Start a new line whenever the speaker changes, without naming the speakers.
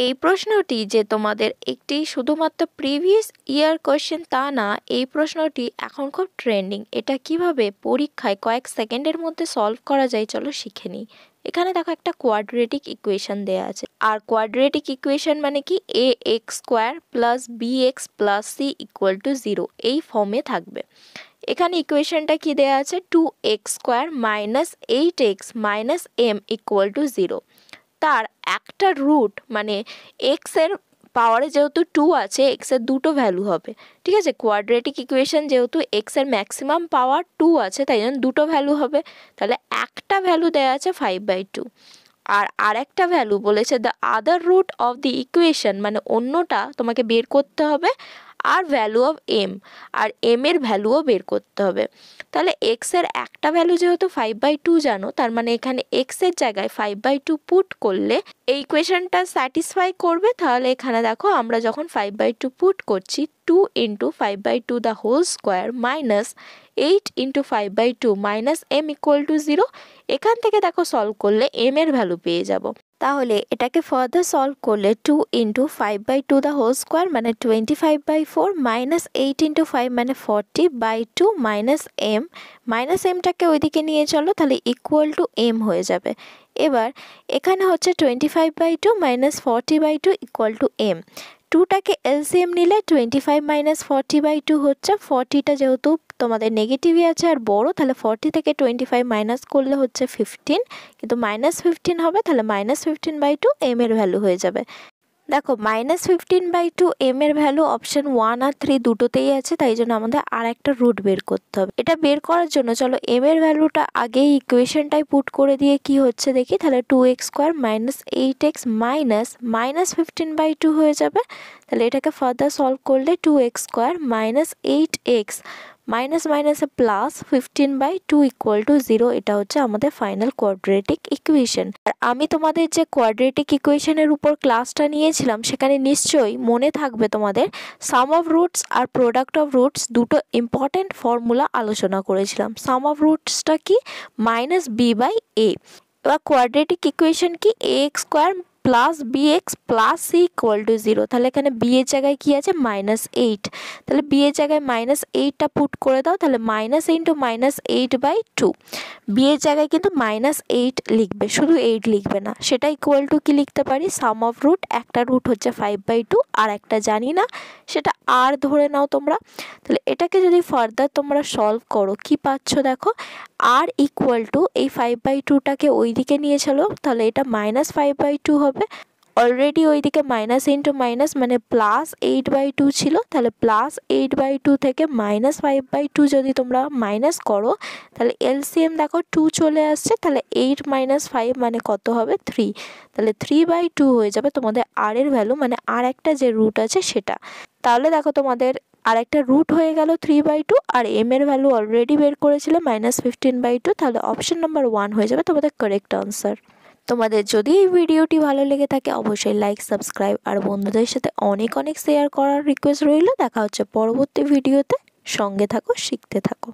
এই প্রশ্নটি যে তোমাদের একটি শুধুমাত্র প্রিভিয়াস ইয়ার কোশ্চেন তা না, এই প্রশ্নটি এখন খুব ট্রেন্ডিং। এটা কিভাবে পরীক্ষায় কয়েক সেকেন্ডের মধ্যে সলভ করা যায় চলো শিখে নিই। এখানে দেখো একটা কোয়াড্রেটিক ইকুয়েশন দেয়া আছে, আর কোয়াড্রেটিক ইকুয়েশন মানে কি a x square plus b x plus c equal to 0 এই ফর্মে থাকবে। এখানে ইকুয়েশনটা কি দেয়া আছে, 2x square minus 8x minus m equal to 0। তার একটা রুট মানে এক্স এর পাওয়ারে যেহেতু 2 আছে, এক্স এর দুটো ভ্যালু হবে, ঠিক আছে। কোয়াড্রেটিক ইকুয়েশন যেহেতু এক্স এর ম্যাক্সিমাম পাওয়ার 2 আছে, তাই জন্য দুটো ভ্যালু হবে। তাহলে একটা ভ্যালু দেওয়া আছে 5/2, আর আরেকটা ভ্যালু বলেছে the other root of the equation, মানে অন্যটা তোমাকে বের করতে হবে, আর ভ্যালু অফ এম, আর এম এর ভ্যালুও বের করতে হবে। তাহলে এক্স এর একটা ভ্যালু যেহেতু 5/2 জানো, তার মানে এখানে এক্স এর জায়গায় 5/2 পুট করলে এই ইকুয়েশনটা স্যাটিসফাই করবে। তাহলে এখানে দেখো আমরা যখন 5/2 পুট করছি, 2 × 5/2 the whole square minus 8 × 5/2 minus m equal to 0। এখান থেকে দেখো সলভ করলে m এর ভ্যালু পেয়ে যাব। তাহলে এটাকে ফার্দার সলভ করলে 2 × 5/2 দ্য হোল স্কোয়ার মানে 25/4 মাইনাস 8 × 5 মানে 40/2 মাইনাস m, মাইনাস এমটাকে ওইদিকে নিয়ে চলো, তাহলে ইকুয়াল টু m হয়ে যাবে। এবার এখানে হচ্ছে 25/2 মাইনাস 40/2 ইকুয়াল টু m। 2টাকে এলসিএম নিলে 25 মাইনাস 40/2 হচ্ছে, 40টা যেহেতু তোমাদের নেগেটিভই আছে আর বড়, তাহলে 40 থেকে 25 মাইনাস করলে হচ্ছে 15, কিন্তু -15 হবে, তাহলে -15/2 m এর ভ্যালু হয়ে যাবে। দেখো -15/2 m এর ভ্যালু অপশন 1 আর 3 দুটোতেই আছে, তাই জন্য আমাদের আর একটা রুট বের করতে হবে। এটা বের করার জন্য চলো m এর ভ্যালুটা আগেই ইকুয়েশনটাই পুট করে দিয়ে কি হচ্ছে দেখি। তাহলে 2x square minus 8x minus -15/2 হয়ে যাবে। তাহলে এটাকে ফার্দার সলভ করলে 2x square minus 8x minus মাইনাসে প্লাস 15/2 ইকুয়াল টু 0। এটা হচ্ছে আমাদের ফাইনাল কোয়াড্রেটিক ইকুয়েশন। আর আমি তোমাদের যে কোয়াড্রেটিক ইকুয়েশনের উপর ক্লাসটা নিয়েছিলাম, সেখানে নিশ্চয়ই মনে থাকবে তোমাদের সাম অফ রুটস আর প্রোডাক্ট অফ রুটস দুটো ইম্পর্টেন্ট ফর্মুলা আলোচনা করেছিলাম। সাম অফ রুটসটা কি, -b/a। এবার কোয়াড্রেটিক ইকুয়েশন কি, ax square plus bx plus c equal to 0। তাহলে এখানে b এর জায়গায় কি আছে, -8, তাহলে b এর জায়গায় -8টা পুট করে দাও, তাহলে মাইনাস ইন্টু -8/2। b এর জায়গায় কিন্তু -8 লিখবে, শুধু 8 লিখবে না। সেটা ইকুয়াল টু কি লিখতে পারি, সাম অফ রুট, একটা রুট হচ্ছে 5/2 আর একটা জানি না, সেটা আর ধরে নাও তোমরা। তাহলে এটাকে যদি ফার্দার তোমরা সলভ করো কি পাচ্ছ দেখো, আর ইকুয়াল টু এই 5/2টাকে ওইদিকে নিয়ে চলো, তাহলে এটা -5/2 হবে। অলরেডি ওইদিকে মাইনাস ইন্টু মাইনাস মানে +8/2 ছিল, তাহলে +8/2 থেকে -5/2 যদি তোমরা মাইনাস করো, তাহলে এলসিএম দেখো 2 চলে আসছে, তাহলে 8 - 5 মানে কত হবে, 3। তাহলে 3/2 হয়ে যাবে তোমাদের আর এর ভ্যালু, মানে আর একটা যে রুট আছে সেটা। তাহলে দেখো তোমাদের আর একটা রুট হয়ে গেল 3/2, আর m এর ভ্যালু অলরেডি বের করেছিলে -15/2। তাহলে অপশন নাম্বার 1 হয়ে যাবে তোমাদের কারেক্ট আনসার। তোমাদের যদি এই ভিডিওটি ভালো লেগে থাকে অবশ্যই লাইক, সাবস্ক্রাইব আর বন্ধুদের সাথে অনেক অনেক শেয়ার করার রিকোয়েস্ট রইল। দেখা হচ্ছে পরবর্তী ভিডিওতে। সঙ্গে থাকো, শিখতে থাকো।